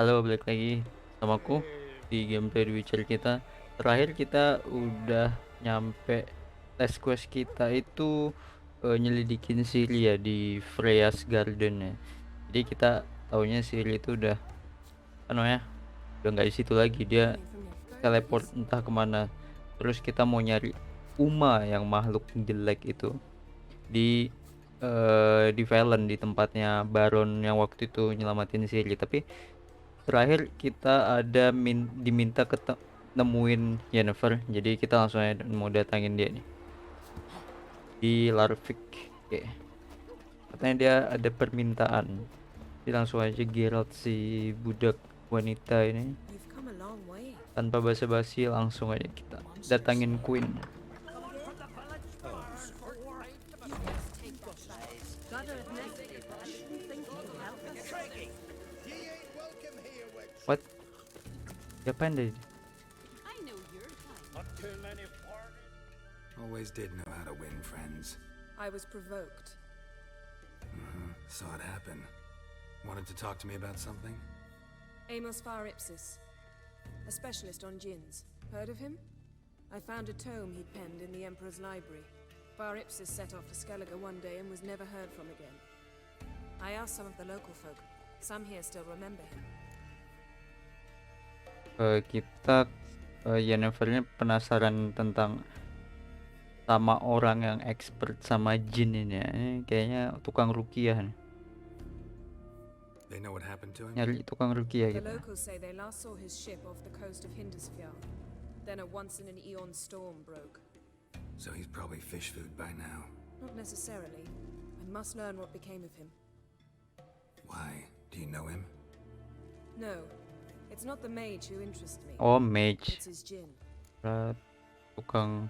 Halo, balik lagi sama aku di gameplay The Witcher kita. Terakhir kita udah nyampe test quest kita itu nyelidikin Ciri ya di Freya's Garden ya. Jadi kita taunya Ciri itu udah apa namanya udah nggak di situ lagi, dia teleport entah kemana. Terus kita mau nyari Uma yang makhluk jelek itu di Velen, di tempatnya Baron yang waktu itu nyelamatin Ciri. Tapi terakhir kita ada diminta nemuin Jennifer, jadi kita langsung aja mau datangin dia nih di Larvik. Oke, katanya dia ada permintaan, jadi langsung aja Geralt si budak wanita ini tanpa basa-basi langsung aja kita datangin Queen. What? Siapa yang Always did know how to win friends. I was provoked. Saw it happen. Wanted to talk to me about something? Amos Ipsis, a specialist on djinns. Heard of him? I found a tome he'd penned in the Emperor's library. Ipsis set off to Skellige one day and was never heard from again. I asked some of the local folk. Some here still remember him. Kita Jennifernya penasaran tentang sama orang yang expert sama jin ini ya. Ini kayaknya tukang rukiah nih. They know what happened to him? Nyari tukang rukiah The gitu. locals say they last saw his ship off the coast of Hindusfjall. Then a once-in-an-eon storm broke. So he's probably fish food by now. Not necessarily. I must learn what became of him. Why? Do you know him? No, it's not the mage who interests me. Oh, mage. It's his djinn. Tukang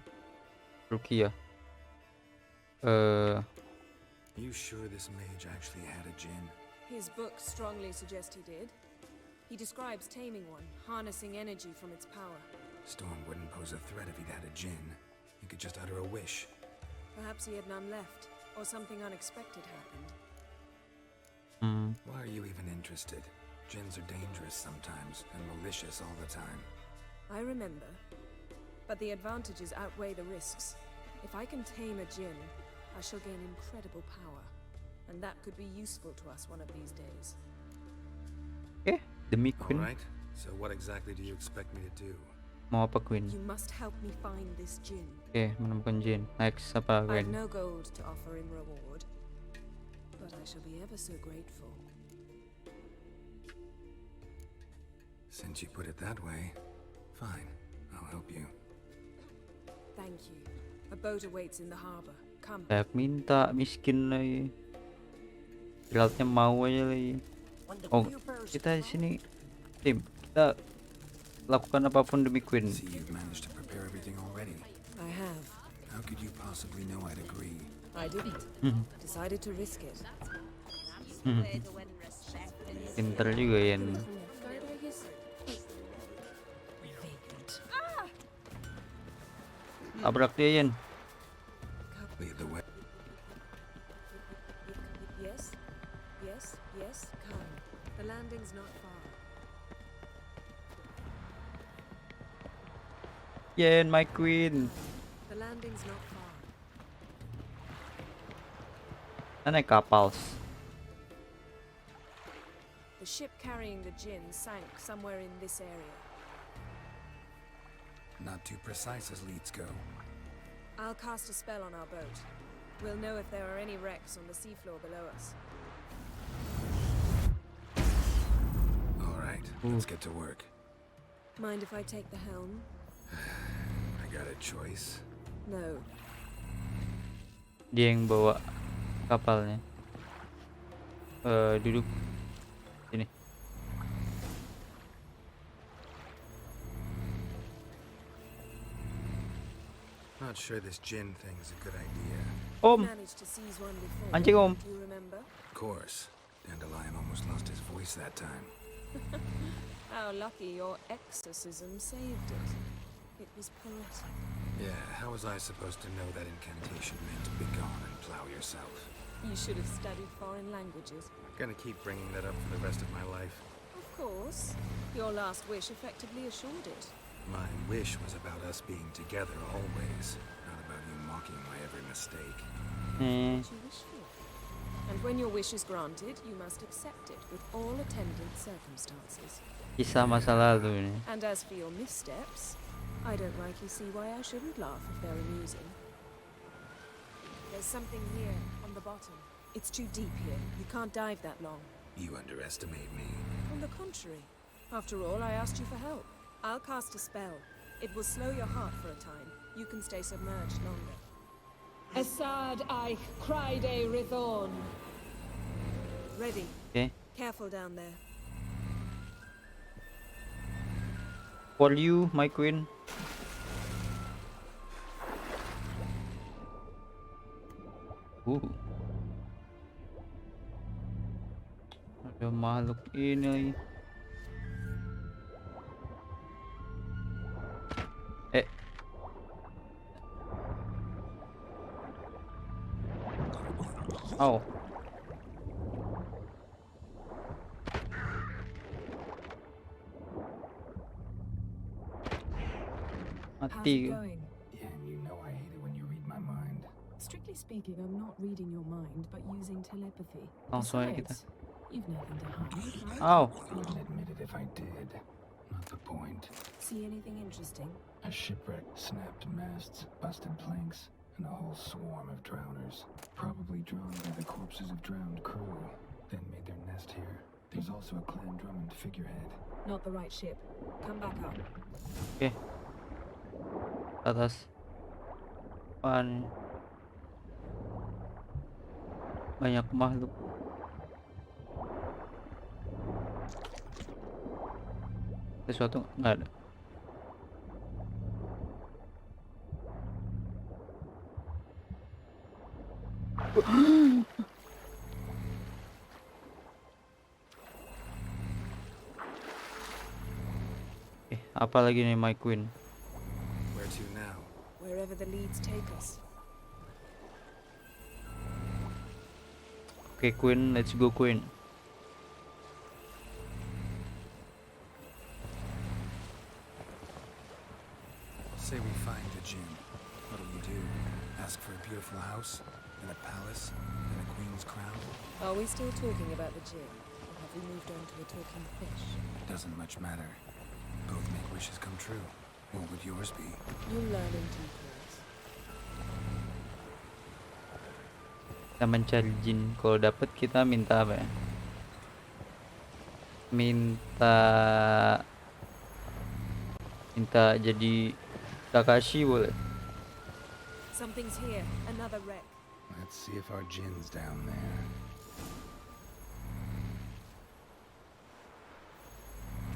rukiah. You sure this mage actually had a djinn? His books strongly suggest he did. He describes taming one, harnessing energy from its power. Storm wouldn't pose a threat if he'd had a djinn. He could just utter a wish. Perhaps he had none left, or something unexpected happened. Why are you even interested? Djinns are dangerous sometimes, and malicious all the time. I remember. But the advantages outweigh the risks. If I can tame a djinn, I shall gain incredible power. And that could be useful to us one of these days. Demi Queen. Alright, so what exactly do you expect me to do? Mau apa Queen? You must help me find this djinn. Menemukan jin. Next apa I have Queen? no gold to offer in reward, but I shall be ever so grateful. Since you put it that way, fine, I'll help you. Thank you. A boat awaits in the harbor. Come. Banyak minta, miskin lagi. Geraltnya mau aja lagi. Oh, kita di sini tim. Kita lakukan apapun demi Queen. See, you've managed to prepare everything already. I have. How could you possibly know I'd agree? I didn't. Decided to risk it. Pinter juga ya. Tabrak dia Yen. Lead the way. Yes, yes, yes, come. The landing's not far. Yen, my Queen. The landing's not far. Naik kapal. The ship carrying the djinn sank somewhere in this area. Not too precise as leads go. I'll cast a spell on our boat. We'll know if there are any wrecks on the seafloor below us. Alright, let's get to work. Mind if I take the helm? I got a choice. No. Dia yang bawa kapalnya. Duduk sini. Not sure this djinn thing's a good idea. Om, Managed to seize one before. anjing Om. Do you remember? Of course. Dandelion almost lost his voice that time. How lucky your exorcism saved it. It was poetic. Yeah, how was I supposed to know that incantation meant begone and plow yourself? You should have studied foreign languages. Gonna keep bringing that up for the rest of my life. course. Your last wish effectively assured it. My wish was about us being together always, not about you mocking my every mistake. What you wish for. And when your wish is granted, you must accept it with all attendant circumstances. Kisah masa lalu ini. And as for your missteps, I don't rightly see why I shouldn't laugh if they're amusing. There's something here, on the bottom. It's too deep here. You can't dive that long. You underestimate me. On the contrary. After all, I asked you for help. I'll cast a spell. It will slow your heart for a time. You can stay submerged longer. Assad Eich Cryde Rithorn. Ready. Okay. Careful down there. For you, my queen. Ada makhluk ini lagi. Oh. How's it Mati. going? Yeah, and you know I hate it when you read my mind. Strictly speaking, I'm not reading your mind, but using telepathy. Langsung aja kita. Besides, you've nothing to hide, right? Oh. Wouldn't admit it if I did. Not the point. See anything interesting? A shipwreck, snapped masts, busted planks, and a whole swarm of drowners. Probably drawn by the corpses of drowned crew, then made their nest here. There's also a Clan Drummond figurehead. Not the right ship. Come back up. Oke. Atas. Apaan? Banyak makhluk. Sesuatu nggak ada. Apa lagi nih, my queen? Where to now? Wherever the leads take us. Oke, queen, let's go, queen. Say we find the Jinn. What'll you do? Ask for a beautiful house? And a palace? And a queen's crown? Are we still talking about the Jinn? Or have we moved on to a talking fish? Doesn't much matter. Both make wishes come true. What would yours be? You'll learn in due course. Kita mencari jin. Kalau dapat kita minta apa ya? Minta jadi Kakashi boleh. Something's here. Another wreck. Let's see if our Jinn's down there.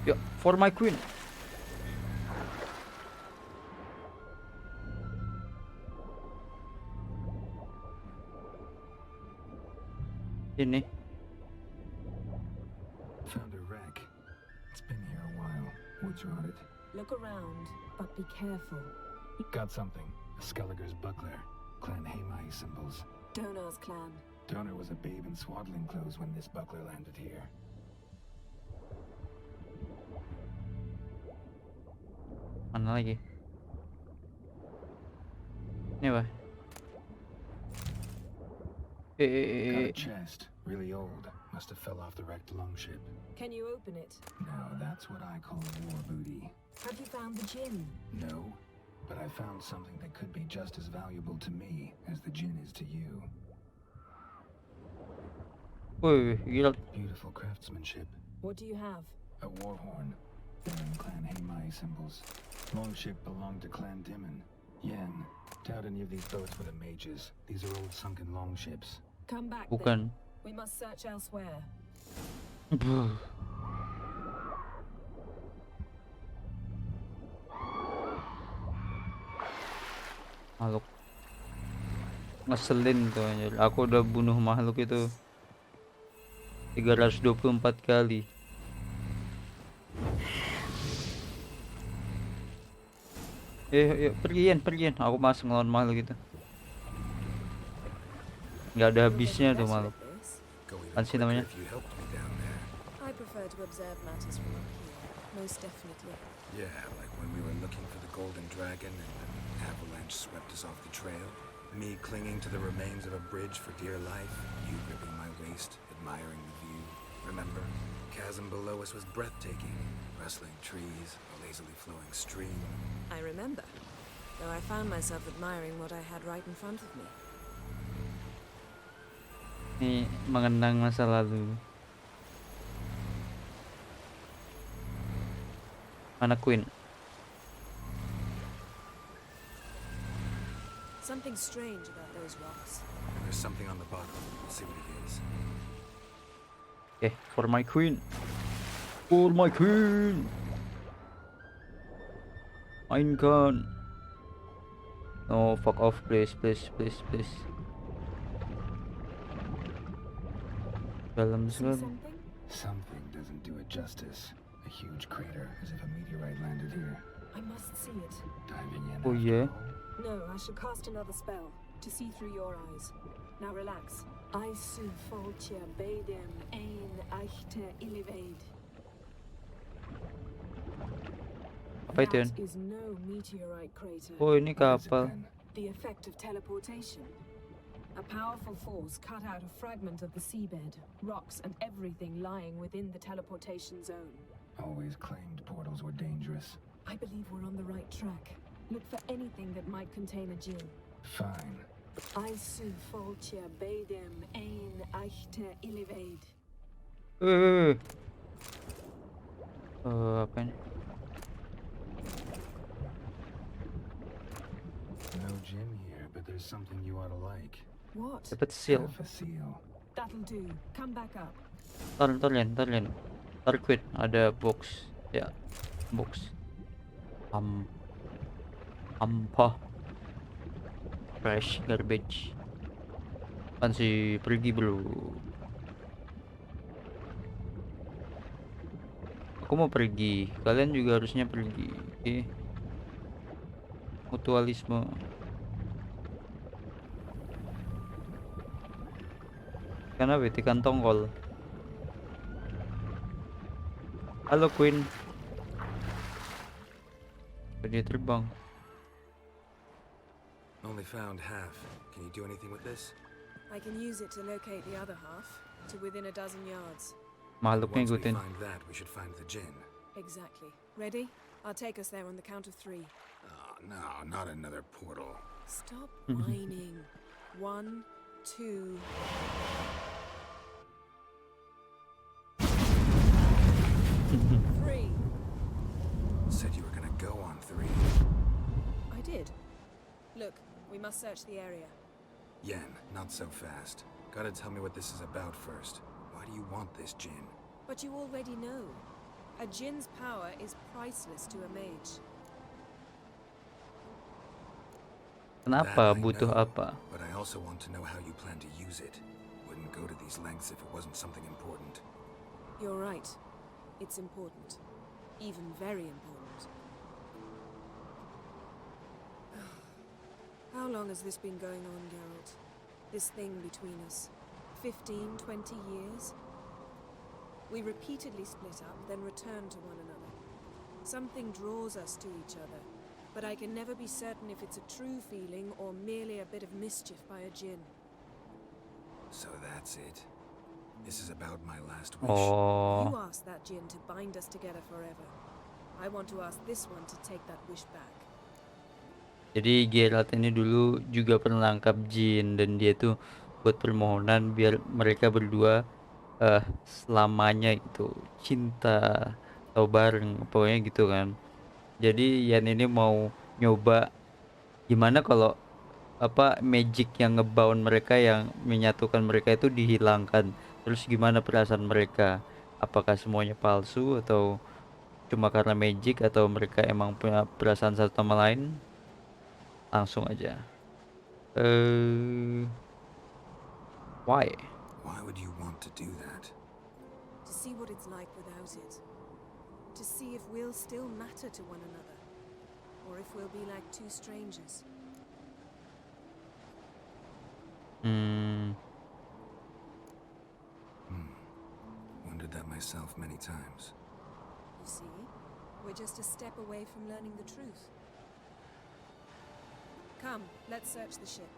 Yo, for my queen. Ini. Found a wreck. It's been here a while. What's rotted? Look around, but be careful. Got something. A Skelliger's buckler. Clan Hamai symbols. Donar's clan. Donar was a babe in swaddling clothes when this buckler landed here. Mana lagi? Ini apa? Got a chest. Really old. Must have fell off the wrecked longship. Can you open it? No, that's what I call war booty. Have you found the Jinn? No, but I found something that could be just as valuable to me as the Jinn is to you. Woi, gila. Beautiful craftsmanship. What do you have? A war horn. Bearing Clan Hamai symbols. Longship belonged to Clan Dimon. Yen. Doubt any of these boats were the mages. These are old sunken longships. Come back Bukan. then. We must search elsewhere. Makhluk. Ngeselin tuh anjir. Aku udah bunuh makhluk itu 324 kali. Pergian. Aku masuk ngelawan makhluk itu. Nggak ada habisnya tuh makhluk. Go even Apaan sih namanya? quicker if you helped me down there. I prefer prefer to observe matters from up here. Most definitely. Yeah, like when we were looking for the Golden Dragon and an avalanche swept us off the trail. Me clinging to the remains of a bridge for dear life. You gripping my waist, admiring the view. Remember? Chasm below us was breathtaking. Rustling trees, a lazily flowing stream. I remember, though I found myself admiring what I had right in front of me. Ini mengenang masa lalu. Mana Queen? Something strange about those rocks. There's something on the bottom. We'll see what it is. Okay, for my Queen. For my Queen. Mainkan. No, fuck off, please. Dalam See sekali. something? Something doesn't do it justice. A huge crater, as if a meteorite landed here. I must see it. Diving in Oh, after yeah? all? No, I should cast another spell to see through your eyes. Now relax. I su foltia bedem ein achte illivaid. Apa itu, Yan? That is no meteorite crater. Oh, ini What is it kapal. then? The effect of teleportation. A powerful force cut out a fragment of the seabed, rocks and everything lying within the teleportation zone. Always claimed portals were dangerous. I believe we're on the right track. Look for anything that might contain a djinn. Fine. I su foltia bedem ein achte illivaid. Apa ini? No gin here, but there's something you ought to like. What? Dapat seal. Half a seal. That'll do. Come back up. Ntar Yan. Ntar Queen, ada box. Ya, box. Ampah. Fresh garbage. Kan sih pergi bro. Aku mau pergi. Kalian juga harusnya pergi. Oke. Mutualisme. Karena betikan tongkol. Halo Queen. Dia terbang. Only found half. Can you do anything with this? I can use it to locate the other half, to within a dozen yards. Makhluknya Once we ikutin. find that, we should find the gin. Exactly. Ready? I'll take us there on the count of 3. Oh, no, not another portal. Stop whining. 1, 2. Three. Said you were gonna go on 3. I did. Look, we must search the area. Yen, not so fast. Gotta tell me what this is about first. Why do you want this gin? But you already know. A djinn's power is priceless to a mage. Kenapa? That I Butuh know, apa? But I also want to know how you plan to use it. Wouldn't go to these lengths if it wasn't something important. You're right. It's important. Even very important. How long has this been going on, Geralt? This thing between us? 15, 20 years? We repeatedly split up, then return to one another. Something draws us to each other, but I can never be certain if it's a true feeling or merely a bit of mischief by a djinn. So that's it. This is about my last wish. Oh, You asked that djinn to bind us together forever. I want to ask this one to take that wish back. jadi Geralt ini dulu juga pernah nangkap jin dan dia tuh buat permohonan biar mereka berdua selamanya gitu cinta atau bareng pokoknya gitu kan. Jadi Yan ini mau nyoba gimana kalau apa magic yang ngebound mereka yang menyatukan mereka itu dihilangkan. Terus gimana perasaan mereka? Apakah semuanya palsu atau cuma karena magic atau mereka emang punya perasaan satu sama lain? Langsung aja. Why? Why would you want to do that? To see what it's like without it. To see if we'll still matter to one another. Or if we'll be like two strangers. Wondered that myself many times. You see, we're just a step away from learning the truth. Come, let's search the ship.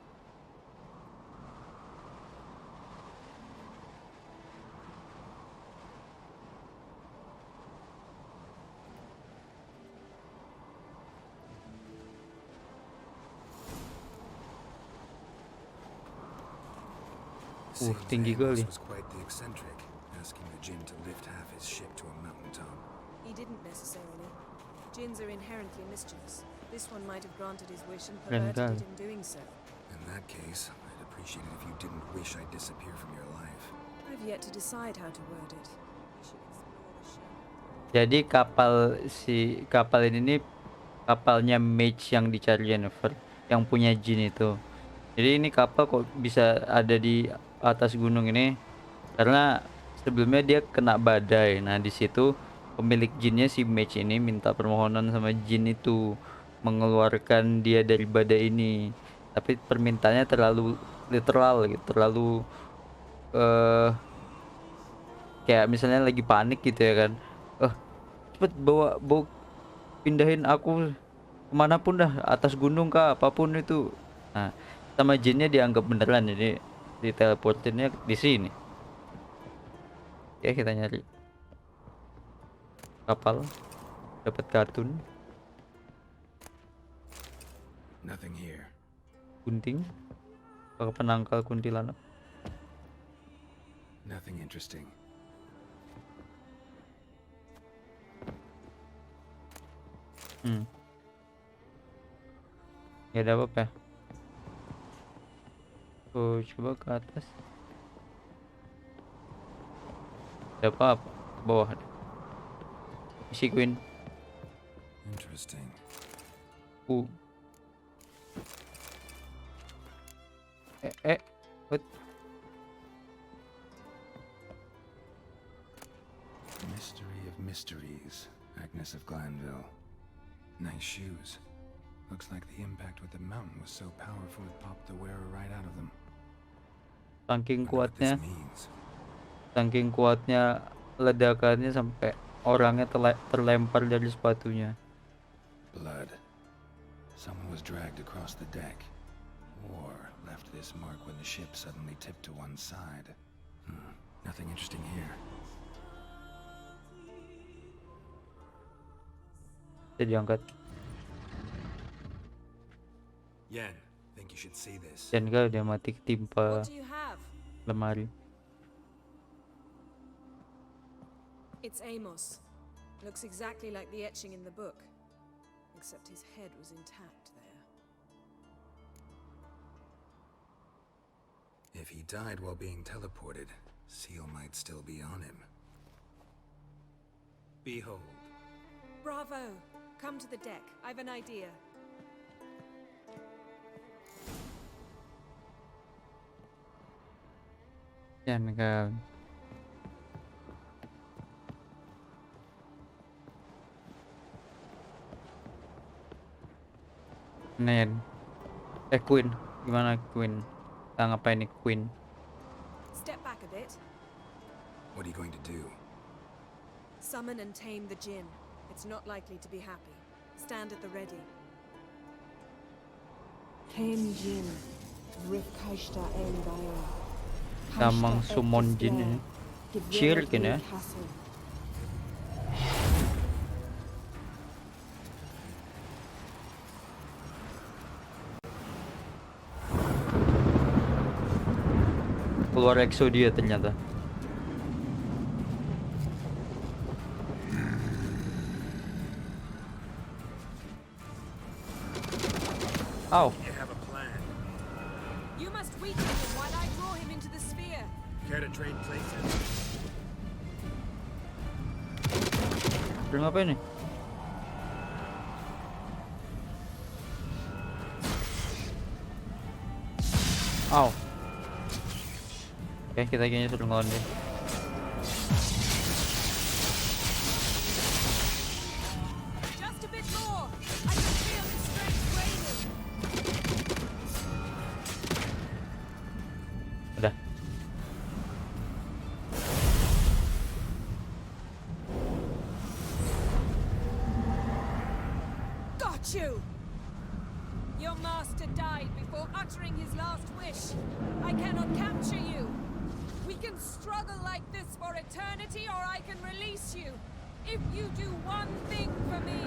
Seems tinggi Amos kali. was quite the eccentric, asking the Jinn to lift half his ship to a mountaintop. He didn't necessarily. Jinns are inherently mischievous. This one might have granted his wish and Keren perverted it kali. in doing so. In that case, I'd appreciate it if you didn't wish I'd disappear from your life. I've yet to decide how to word it. We should explore the ship. Jadi kapal ini nih kapalnya mage yang dicari Jennifer, yang punya jin itu. Jadi ini kapal kok bisa ada di atas gunung ini karena sebelumnya dia kena badai. Nah, di situ pemilik jinnya si mage ini minta permohonan sama jin itu mengeluarkan dia dari badai ini. Tapi permintaannya terlalu literal gitu, terlalu eh kayak misalnya lagi panik gitu ya kan. Cepet bawa bawa pindahin aku kemanapun dah, atas gunung kah apapun itu. Nah, sama jinnya dianggap beneran, jadi diteleportinnya di sini. Ya, kita nyari kapal, dapat kartun Nothing here. gunting, pakai penangkal kuntilanak. Nothing interesting. Ya ada apa-apa ya? Oh, coba ke atas. Ada apa-apa? Ke bawah ada. Isi Queen. Interesting. What? Mystery of mysteries. Agnes of Glanville. Nice shoes. Looks like the impact with the mountain was so powerful it popped the wearer right out of them. Saking Wonder what this kuatnya, means. saking kuatnya ledakannya sampai orangnya terlempar dari sepatunya. Blood. Someone was dragged across the deck. Or left this mark when the ship suddenly tipped to one side. Nothing interesting here. Bisa diangkat. Yen, think you should see this. Dan kalau dia mati ketimpa What do you have? lemari. It's Amos. Looks exactly like the etching in the book. Except his head was intact there. If he died while being teleported, Seal might still be on him. Behold. Bravo! Come to the deck. I've an idea. Yan kan. Nen. Queen. Gimana Queen? Kita ngapain nih Queen? Step back a bit. What are you going to do? Summon and tame the Jinn. It's not likely to be happy. Stand at the ready. Tame Jin, Rifkashta Engaya. Tamang summon jin ini. Shirkin ya. Keluar Exodia ternyata. Oh, You have a plan. You must weaken him while I draw him into the sphere. Care to trade places? belum apa ini? Oh. Oke, kita kayaknya suruh ngelawan dia. Just a bit more. I can feel his strength waning. Udah. got you! Your master died before uttering his last wish. I cannot capture you. We can struggle like this for eternity, or I can release you. If you do one thing for me.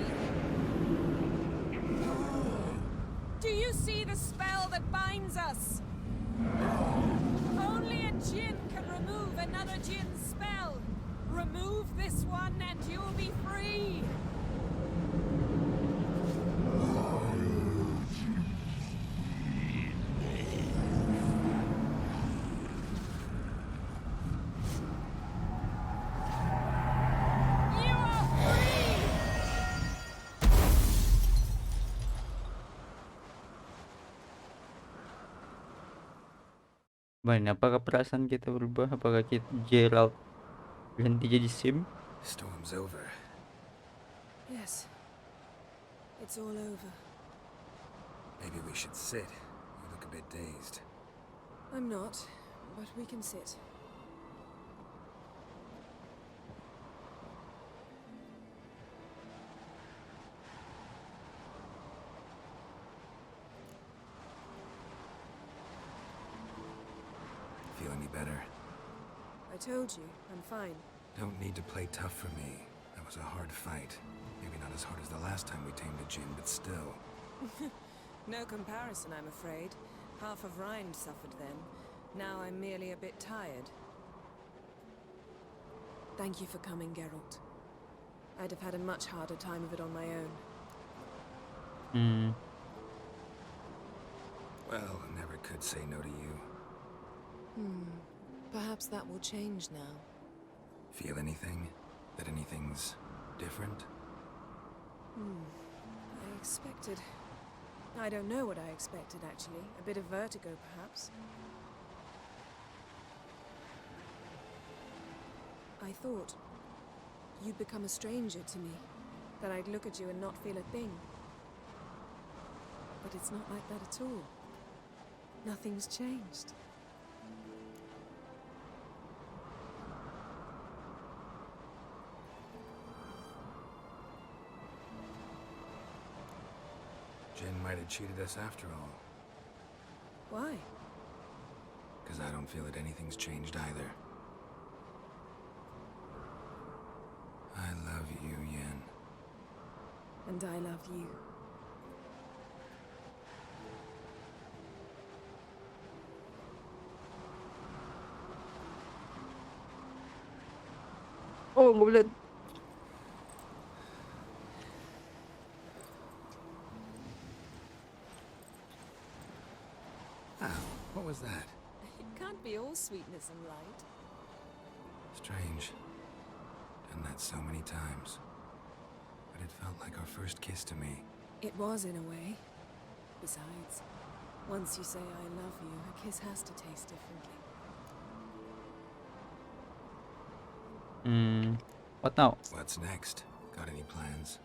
Do you see the spell that binds us? Only a djinn can remove another djinn's spell. Remove this one and you'll be free. You are free! Gimana? Apakah perasaan kita berubah? Apakah kita Geralt berhenti jadi sim? Storm's over. Yes. It's all over. Maybe we should sit. You look a bit dazed. I'm not, but we can sit. Feel any better? I told you, I'm fine. Don't need to play tough for me. That was a hard fight. Maybe not as hard as the last time we tamed a djinn, but still. No comparison, I'm afraid. Half of Rhind suffered then. Now I'm merely a bit tired. Thank you for coming, Geralt. I'd have had a much harder time of it on my own. Well, I never could say no to you. Perhaps that will change now. Feel anything? That anything's different? I expected... I don't know what I expected, actually. A bit of vertigo, perhaps. I thought you'd become a stranger to me. That I'd look at you and not feel a thing. But it's not like that at all. Nothing's changed. Jinn might have cheated us after all. Why? Because I don't feel that anything's changed either. I love you, Yen. And I love you. Oh, nggak boleh. What was that? It can't be all sweetness and light. Strange. Done that so many times. But it felt like our first kiss to me. It was, in a way. Besides, once you say I love you, a kiss has to taste differently. What now? What's next? Got any plans?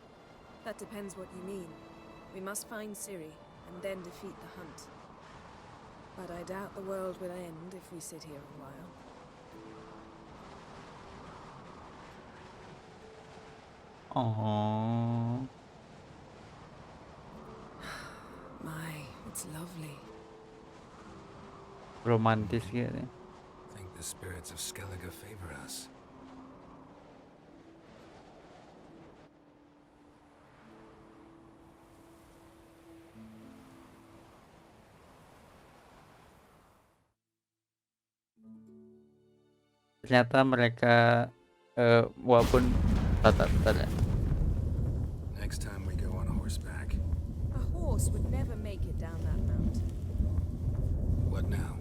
That depends what you mean. We must find Ciri, and then defeat the hunt. But I doubt the world will end if we sit here a while. Oh, My, it's lovely. romantis gitu. Think the spirits of Skellige favor us. Ternyata mereka walaupun bentar ya. Next time we go on horseback. A horse would never make it down that mountain. What now?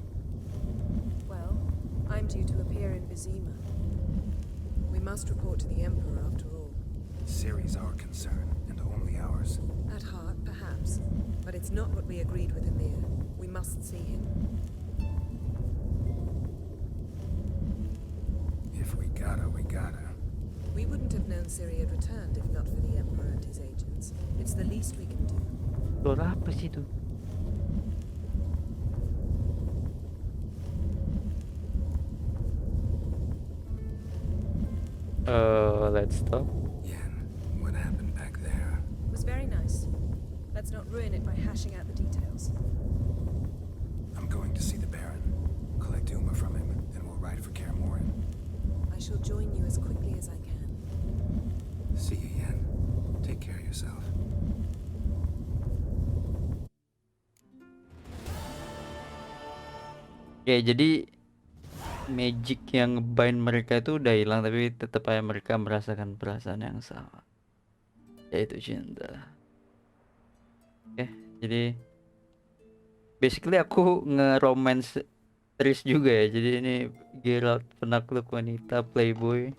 Well, I'm due to appear in Vizima. We must report to the Emperor after all. Ciri's our concern, and only ours. At heart, perhaps. But it's not what we agreed with Emir. We must see him. If we gotta, we gotta. We wouldn't have known Ciri had returned if not for the Emperor and his agents. It's the least we can do. Suara apa sih itu? Let's stop. Yen, what happened back there? It was very nice. Let's not ruin it by hashing out the details. I'm going to see the Baron, collect Uma from him, and we'll ride for Kaer Morhen. I shall join you as quickly as I can. See you, Yen. Take care of yourself. Ya, jadi magic yang ngebind mereka itu udah hilang, tapi tetap aja mereka merasakan perasaan yang sama, yaitu cinta. Oke, jadi basically aku nge-romance Tris juga ya. Jadi ini Geralt penakluk wanita playboy.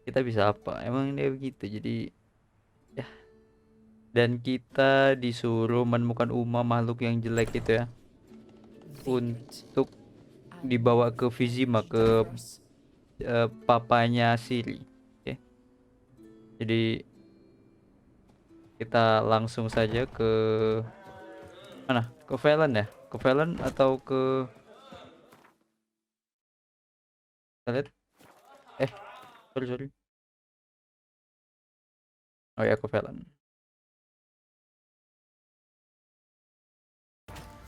Kita bisa apa? Emang dia begitu. Jadi ya, dan kita disuruh menemukan Uma, makhluk yang jelek itu ya, untuk dibawa ke Vizima, ke papanya Siri. Oke. Jadi kita langsung saja ke mana? Ke Velen ya? Ke Velen atau ke kita lihat. Sorry. Oh ya, ke Velen.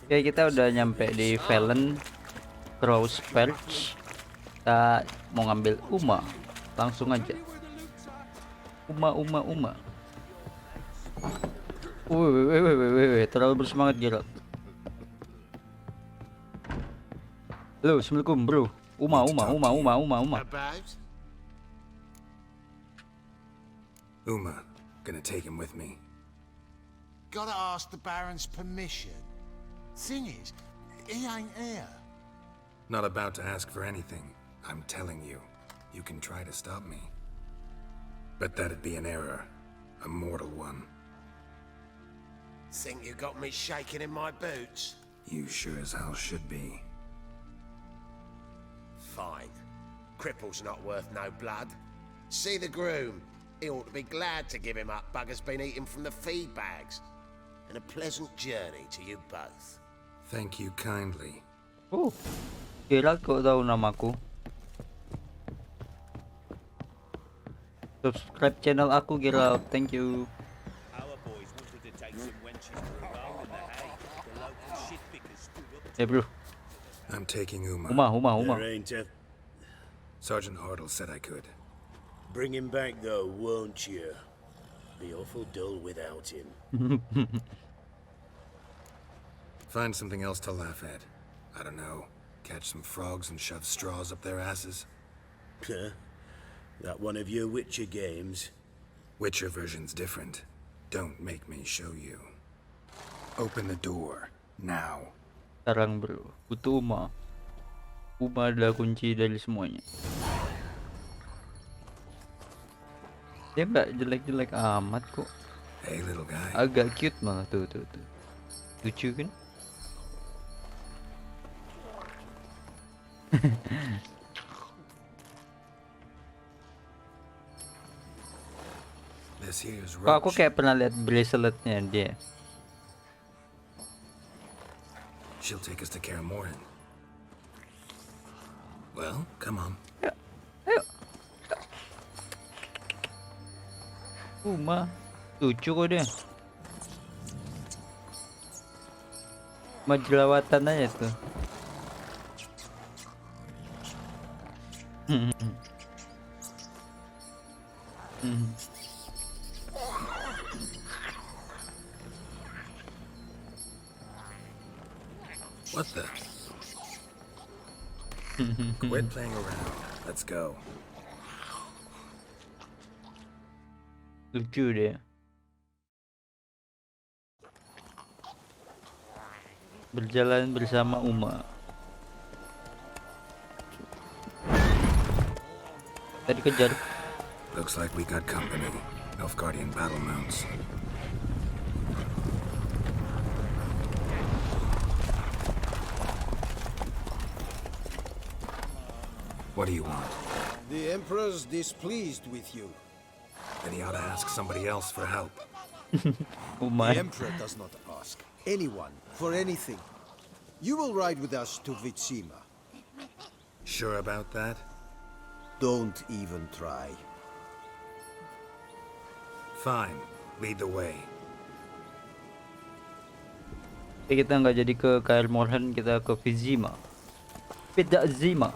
Oke, kita udah nyampe di Velen Cross Perch. Kita mau ngambil Uma. Langsung aja. Uma. Wih, terlalu bersemangat Geralt. Halo, assalamualaikum bro. Uma. About? Uma, gonna take him with me. Gotta ask the Baron's permission. Thing is, he ain't here. Not about to ask for anything. I'm telling you, you can try to stop me. But that'd be an error. A mortal one. Think you got me shaking in my boots? You sure as hell should be. Fine. Cripple's not worth no blood. See the groom. He ought to be glad to give him up. Bugger's been eating from the feed bags. And a pleasant journey to you both. Thank you kindly. Geralt kok tahu namaku? Subscribe channel aku Geralt, thank you. Our boys wanted to take some wenches for a roll in the hay. The local shit pickers stood up. Ya bro, I'm taking Uma. Uma. There ain't a... Sergeant Hartle said I could. Bring him back though, won't you? Be awful dull without him. Find something else to laugh at. I don't know. Catch some frogs and shove straws up their asses. Huh? That one of your Witcher games? Witcher version's different. Don't make me show you. Open the door. Now. Sekarang bro, butuh Uma. Uma adalah kunci dari semuanya. Dia nggak jelek-jelek amat kok. Hey, little guy. Agak cute malah tuh. Lucu kan? This here's Kok aku Roach. kayak pernah lihat braceletnya dia. She'll take us to Kaer Morhen. Well, come on. Uma lucu kok dia. Majelawatan aja tuh. What the? Quit playing around. Let's go. Lucu dia. Berjalan bersama Uma. Tadi kejar. Looks like we got company. Nilfgaardian battle mounts. What do you want? The Emperor's displeased with you. Then he ought to ask somebody else for help. Uma. The Emperor does not ask anyone for anything. You will ride with us to Vizima. Sure about that? Don't even try. Fine. Lead the way. Kita nggak jadi ke Kaer Morhen, kita ke Vizima. Zima.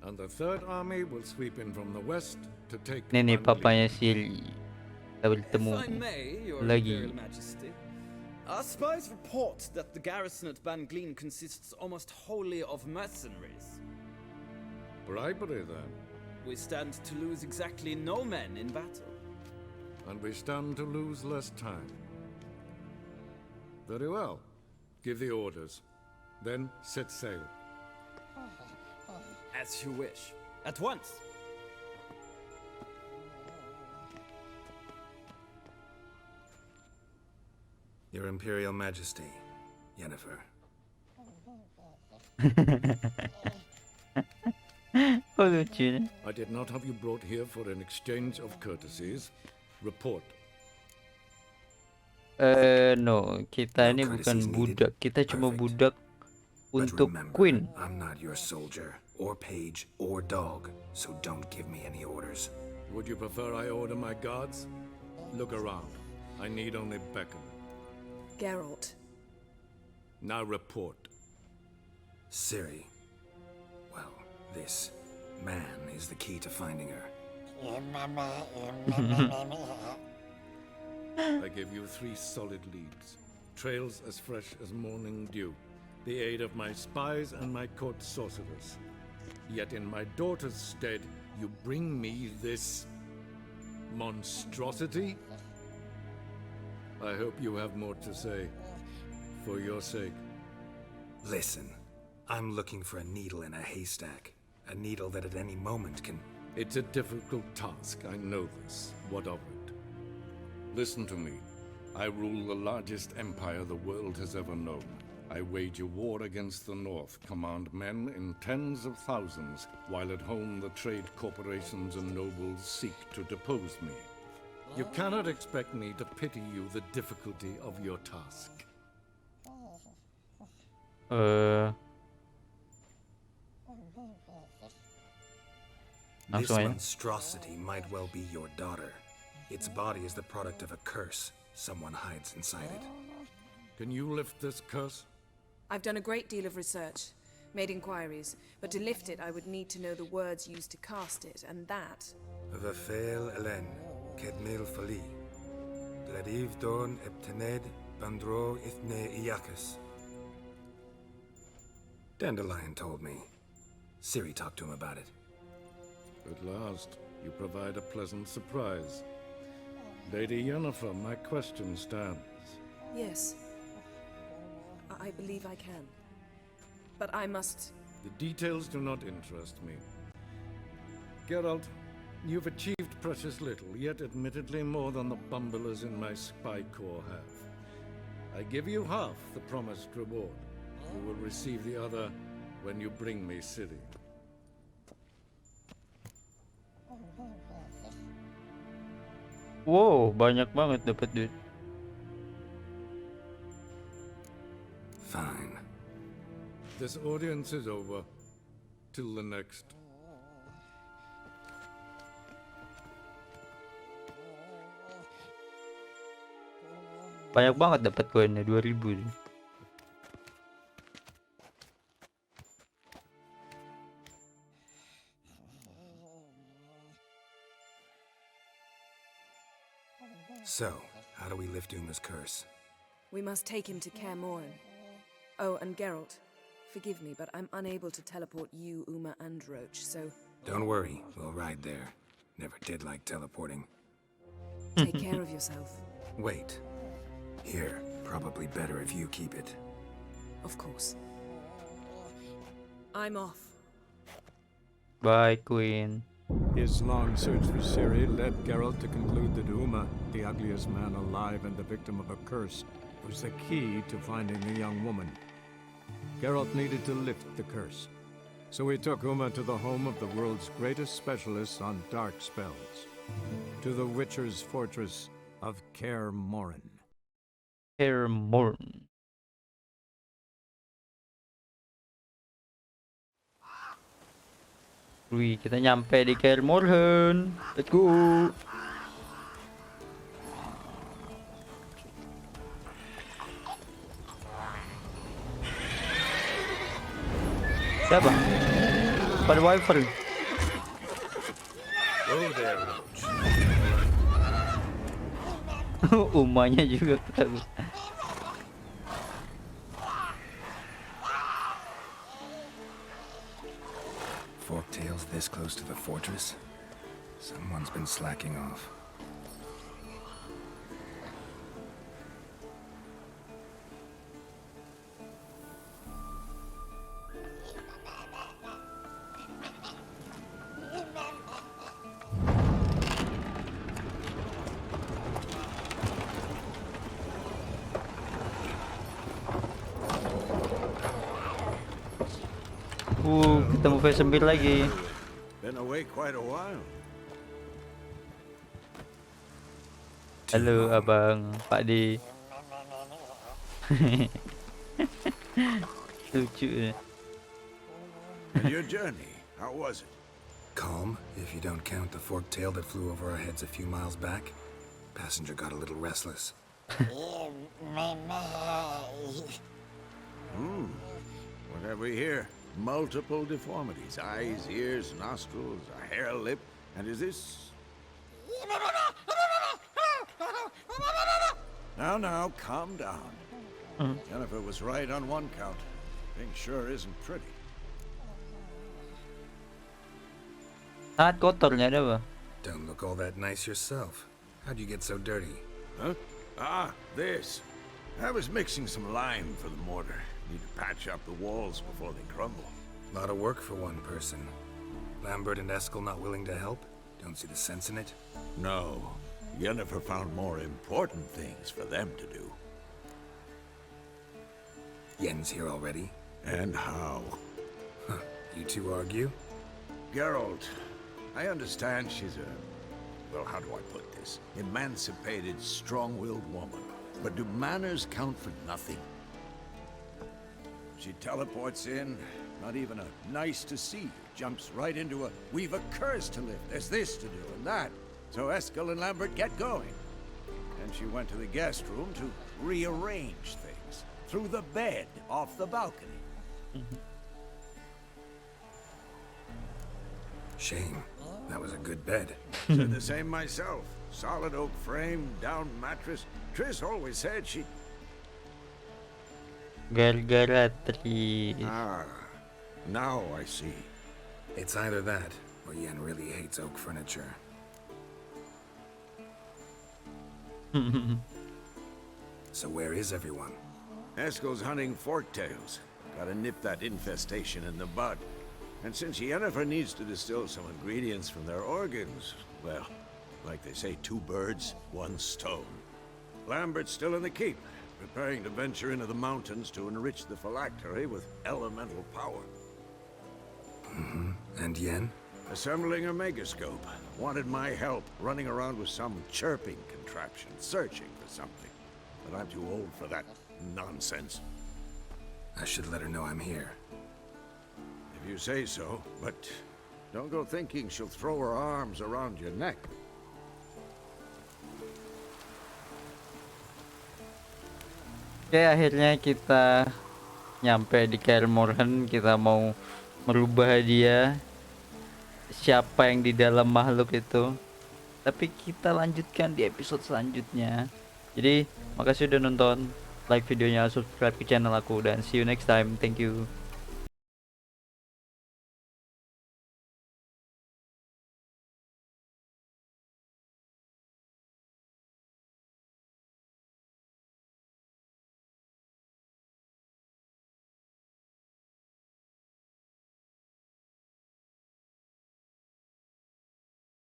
And the third army will sweep in from the west to take Ini nih Ban papanya Ling. Siri. Kita bertemu If I may, Your lagi. Imperial Majesty, our spies report that the garrison at Banglin consists almost wholly of mercenaries. Bribery, then. We stand to lose exactly no men in battle. And we stand to lose less time. Very well. Give the orders. Then set sail. As you wish. At once. Your Imperial Majesty, Yennefer. Oh, lucu nih. I did not have you brought here for an exchange of courtesies. Report. No, kita ini bukan budak. Kita cuma budak But untuk remember, Queen. I'm not your soldier, or page, or dog, so don't give me any orders. Would you prefer I order my guards? Look around. I need only beckon. Geralt. Now report. Ciri. Well, this man is the key to finding her. I give you 3 solid leads. Trails as fresh as morning dew. The aid of my spies and my court sorcerers. Yet in my daughter's stead, you bring me this monstrosity? I hope you have more to say. For your sake. Listen, I'm looking for a needle in a haystack. A needle that at any moment can... It's a difficult task, I know this. What of it? Listen to me. I rule the largest empire the world has ever known. I wage a war against the North, command men in tens of thousands, while at home the trade corporations and nobles seek to depose me. You cannot expect me to pity you the difficulty of your task. This Langsung aja. monstrosity might well be your daughter. Its body is the product of a curse. Someone hides inside it. Can you lift this curse? I've done a great deal of research, made inquiries, but to lift it I would need to know the words used to cast it, and that... Vafel Elen, Kedmil Fali. Gladiv Dorn Eptened Bandro Ithne Iacus. Dandelion told me. Ciri talked to him about it. At last, you provide a pleasant surprise. Lady Yennefer, my question stands. Yes. I believe I can. But I must... The details do not interest me. Geralt, you've achieved precious little, yet admittedly more than the bumblers in my spy corps have. I give you half the promised reward. You will receive the other when you bring me Ciri. Wow, banyak banget dapat duit. Fine. This audience is over. Till the next. Banyak banget dapat koinnya, 2000 nih. So, how do we lift Uma's curse? We must take him to Kaer Morhen. Oh, and Geralt, forgive me, but I'm unable to teleport you, Uma, and Roach, so Don't worry, we'll ride there. Never did like teleporting. take care of yourself. Wait. Here, probably better if you keep it. Of course. I'm off. Bye, Queen. His long search for Ciri led Geralt to conclude that Uma, the ugliest man alive and the victim of a curse, was the key to finding the young woman. Geralt needed to lift the curse, so he took Uma to the home of the world's greatest specialists on dark spells, to the Witcher's fortress of Kaer Morhen. Hermorn. Wih, kita nyampe di Kermorhen. Let's go. Siapa? Pada Wyvern. Oh there, Roach. Umanya juga ketahuan. Forktails this close to the fortress? Someone's been slacking off. Ketemu V9 lagi. Been away quite a while. Halo abang, Pak D. Lucu ya. And your journey, how was it? Calm, if you don't count the forktail that flew over our heads a few miles back. Passenger got a little restless. What have we here? Multiple deformities. Eyes, ears, nostrils, a hair lip. And is this... Now, calm down. Jennifer was right on one count. Thing sure isn't pretty. Sangat kotornya ada apa? Don't look all that nice yourself. How'd you get so dirty? Huh? Ah, this. I was mixing some lime for the mortar. Need to patch up the walls before they crumble. Lot of work for one person. Lambert and Eskel not willing to help? Don't see the sense in it? No. Yennefer found more important things for them to do. Yen's here already? And how? Huh. You two argue? Geralt, I understand she's a... well, how do I put this? Emancipated, strong-willed woman. But do manners count for nothing? She teleports in, not even a nice to see you, jumps right into a we've a curse to lift, there's this to do and that. So Eskel and Lambert get going. And she went to the guest room to rearrange things. Threw the bed off the balcony. Shame. That was a good bed. Said the same myself. Solid oak frame, down mattress. Triss always said she... Gara-gara Triss. Ah, now I see. It's either that, or Yen really hates oak furniture. So where is everyone? Eskel's hunting forktails. Gotta nip that infestation in the bud. And since Yennefer needs to distill some ingredients from their organs, well, like they say, 2 birds, 1 stone. Lambert's still in the keep, preparing to venture into the mountains to enrich the phylactery with elemental power. And Yen? Assembling a megascope. Wanted my help running around with some chirping contraption, searching for something. But I'm too old for that nonsense. I should let her know I'm here. If you say so, but don't go thinking she'll throw her arms around your neck. Oke, akhirnya kita nyampe di Kermorhen. Kita mau merubah dia, siapa yang di dalam makhluk itu. Tapi kita lanjutkan di episode selanjutnya. Jadi makasih udah nonton, like videonya, subscribe ke channel aku, dan see you next time. Thank you.